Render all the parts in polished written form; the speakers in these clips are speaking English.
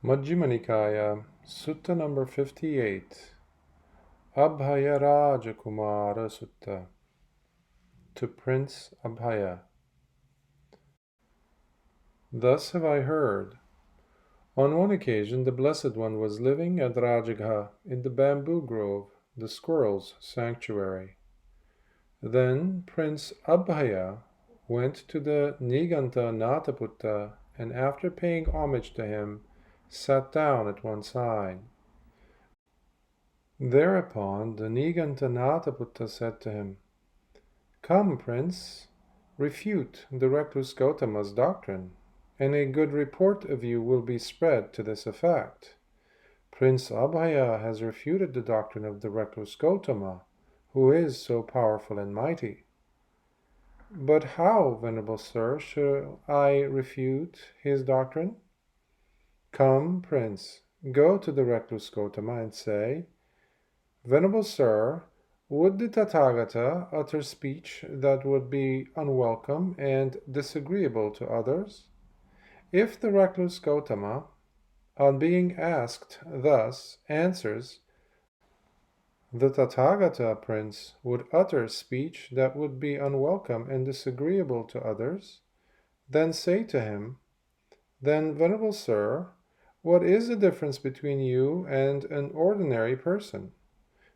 Majjhima Nikaya, Sutta number 58, Abhayarājakumāra Sutta, to Prince Abhaya. Thus have I heard. On one occasion the Blessed One was living at Rajagha in the bamboo grove, the squirrel's sanctuary. Then Prince Abhaya went to the Nigānta and after paying homage to him, sat down at one side. Thereupon the Nigānta said to him, "Come, Prince, refute the recluse Gautama's doctrine, and a good report of you will be spread to this effect. Prince Abhaya has refuted the doctrine of the recluse Gautama, who is so powerful and mighty." "But how, Venerable Sir, shall I refute his doctrine?" "Come, Prince, go to the recluse Gautama and say, 'Venerable Sir, would the Tathagata utter speech that would be unwelcome and disagreeable to others?' If the recluse Gautama, on being asked thus, answers, 'The Tathagata, Prince, would utter speech that would be unwelcome and disagreeable to others,' then say to him, 'Then, Venerable Sir, what is the difference between you and an ordinary person?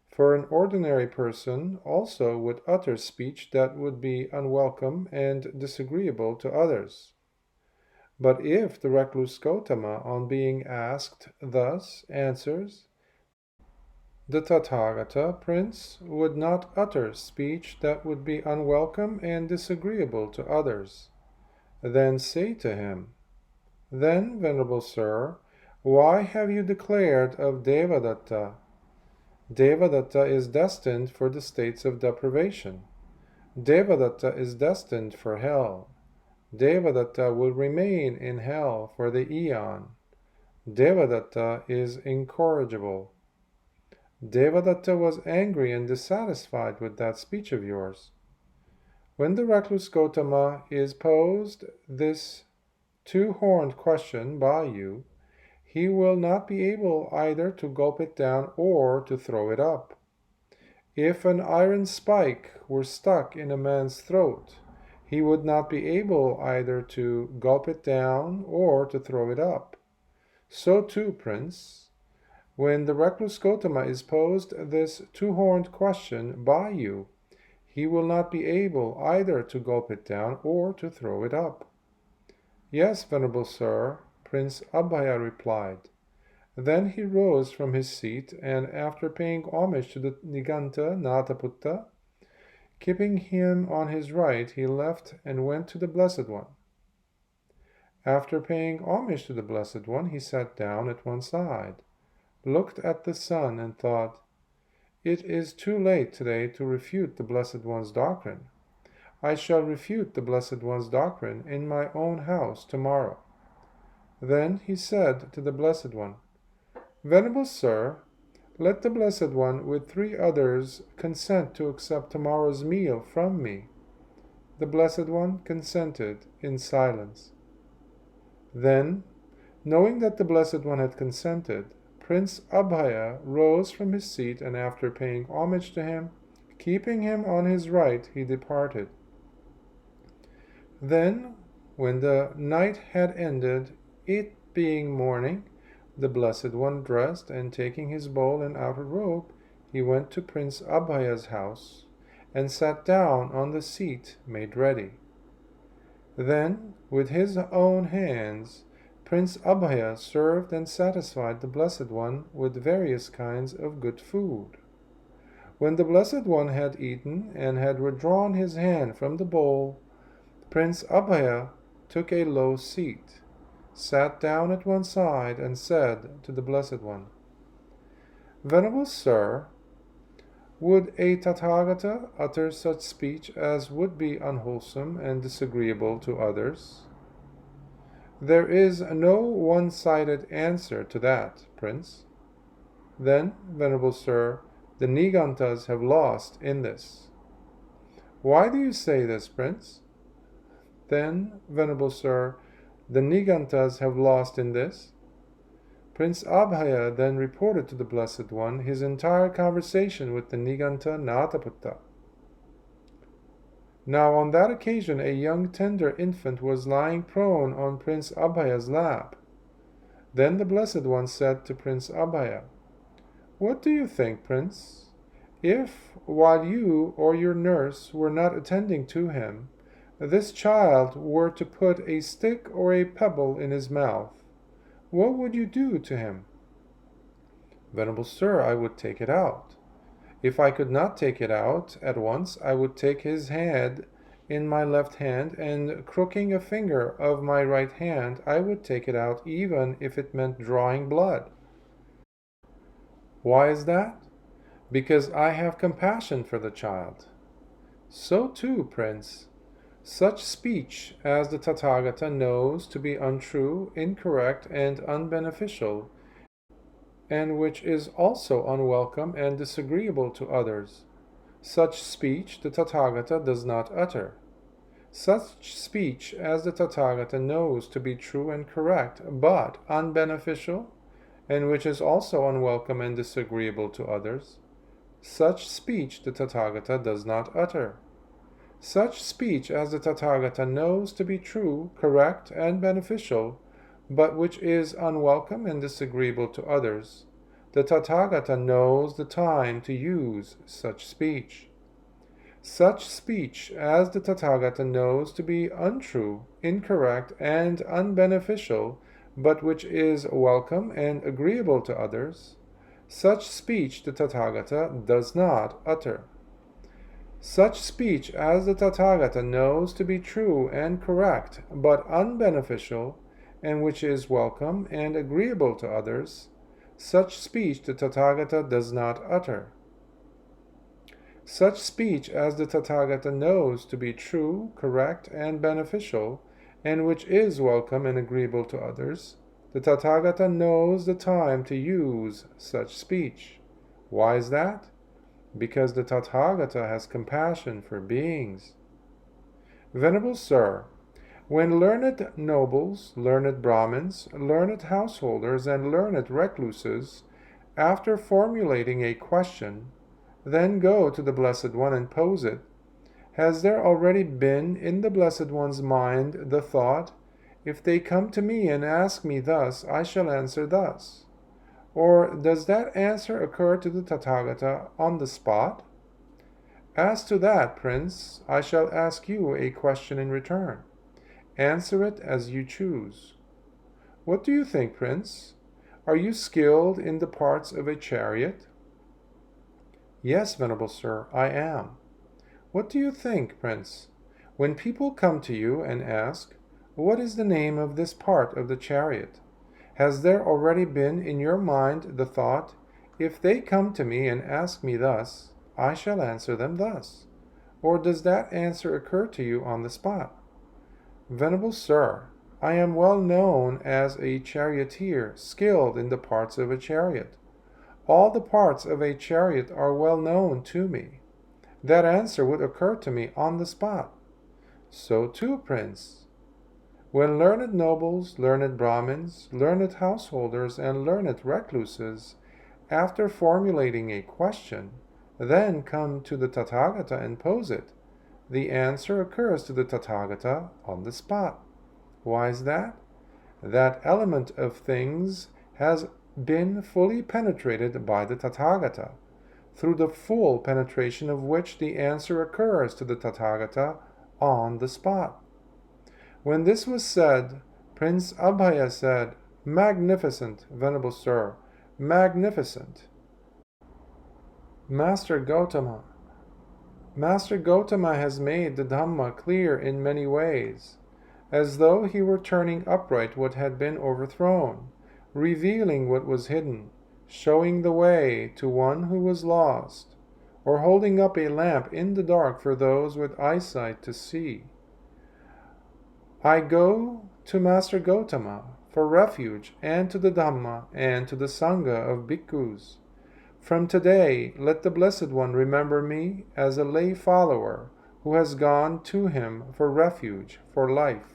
For an ordinary person also would utter speech that would be unwelcome and disagreeable to others. But if the recluse Gautama, on being asked thus, answers, 'The Tathagata, Prince, would not utter speech that would be unwelcome and disagreeable to others,' then say to him, 'Then, Venerable Sir, why have you declared of Devadatta? Devadatta is destined for the states of deprivation. Devadatta is destined for hell. Devadatta will remain in hell for the eon. Devadatta is incorrigible.' Devadatta was angry and dissatisfied with that speech of yours. When the recluse Gautama is posed this two-horned question by you, he will not be able either to gulp it down or to throw it up. If an iron spike were stuck in a man's throat, he would not be able either to gulp it down or to throw it up. So too, Prince, when the recluse Gautama is posed this two-horned question by you, he will not be able either to gulp it down or to throw it up." "Yes, Venerable Sir," Prince Abhaya replied. Then he rose from his seat, and after paying homage to the Nigānta, keeping him on his right, he left and went to the Blessed One. After paying homage to the Blessed One, he sat down at one side, looked at the sun, and thought, "It is too late today to refute the Blessed One's doctrine. I shall refute the Blessed One's doctrine in my own house tomorrow." Then he said to the Blessed One, "Venerable Sir, let the Blessed One with 3 others consent to accept tomorrow's meal from me." The Blessed One consented in silence. Then, knowing that the Blessed One had consented, Prince Abhaya rose from his seat, and after paying homage to him, keeping him on his right, he departed. Then, when the night had ended, it being morning, the Blessed One dressed, and taking his bowl and outer robe, he went to Prince Abhaya's house, and sat down on the seat made ready. Then, with his own hands, Prince Abhaya served and satisfied the Blessed One with various kinds of good food. When the Blessed One had eaten and had withdrawn his hand from the bowl, Prince Abhaya took a low seat, sat down at one side, and said to the Blessed One, "Venerable Sir, would a Tathagata utter such speech as would be unwholesome and disagreeable to others?" "There is no one-sided answer to that, Prince." "Then, Venerable Sir, the Nigāntas have lost in this." "Why do you say this, Prince?" "Then, Venerable Sir, the Nigāntas have lost in this. Prince Abhaya then reported to the Blessed One his entire conversation with the Nigantha. Now on that occasion a young tender infant was lying prone on Prince Abhaya's lap. Then the Blessed One said to Prince Abhaya, "What do you think, Prince? If, while you or your nurse were not attending to him, this child were to put a stick or a pebble in his mouth, what would you do to him?" "Venerable Sir, I would take it out. If I could not take it out at once, I would take his head in my left hand, and crooking a finger of my right hand, I would take it out even if it meant drawing blood." "Why is that?" "Because I have compassion for the child." "So too, Prince, such speech as the Tathagata knows to be untrue, incorrect, and unbeneficial, and which is also unwelcome and disagreeable to others, such speech the Tathagata does not utter. Such speech as the Tathagata knows to be true and correct, but unbeneficial, and which is also unwelcome and disagreeable to others, such speech the Tathagata does not utter. Such speech as the Tathagata knows to be true, correct, and beneficial, but which is unwelcome and disagreeable to others, the Tathagata knows the time to use such speech. Such speech as the Tathagata knows to be untrue, incorrect, and unbeneficial, but which is welcome and agreeable to others, such speech the Tathagata does not utter. Such speech as the Tathagata knows to be true and correct, but unbeneficial, and which is welcome and agreeable to others, such speech the Tathagata does not utter. Such speech as the Tathagata knows to be true, correct, and beneficial, and which is welcome and agreeable to others, the Tathagata knows the time to use such speech. Why is that? Because the Tathagata has compassion for beings. Venerable Sir, when learned nobles, learned Brahmins, learned householders, and learned recluses, after formulating a question, then go to the Blessed One and pose it, has there already been in the Blessed One's mind the thought, "If they come to me and ask me thus, I shall answer thus"? Or does that answer occur to the Tathagata on the spot? As to that, Prince, I shall ask you a question in return. Answer it as you choose. What do you think, Prince? Are you skilled in the parts of a chariot? Yes, Venerable Sir, I am. What do you think, Prince? When people come to you and ask, "What is the name of this part of the chariot?" has there already been in your mind the thought, "If they come to me and ask me thus, I shall answer them thus"? Or does that answer occur to you on the spot? Venerable Sir, I am well known as a charioteer, skilled in the parts of a chariot. All the parts of a chariot are well known to me. That answer would occur to me on the spot. So too, Prince, when learned nobles, learned Brahmins, learned householders, and learned recluses, after formulating a question, then come to the Tathagata and pose it, the answer occurs to the Tathagata on the spot. Why is that? That element of things has been fully penetrated by the Tathagata, through the full penetration of which the answer occurs to the Tathagata on the spot. When this was said, Prince Abhaya said, "Magnificent, Venerable Sir, magnificent." Master Gautama has made the Dhamma clear in many ways, as though he were turning upright what had been overthrown, revealing what was hidden, showing the way to one who was lost, or holding up a lamp in the dark for those with eyesight to see. I go to Master Gautama for refuge, and to the Dhamma, and to the Sangha of bhikkhus. From today, let the Blessed One remember me as a lay follower who has gone to him for refuge, for life.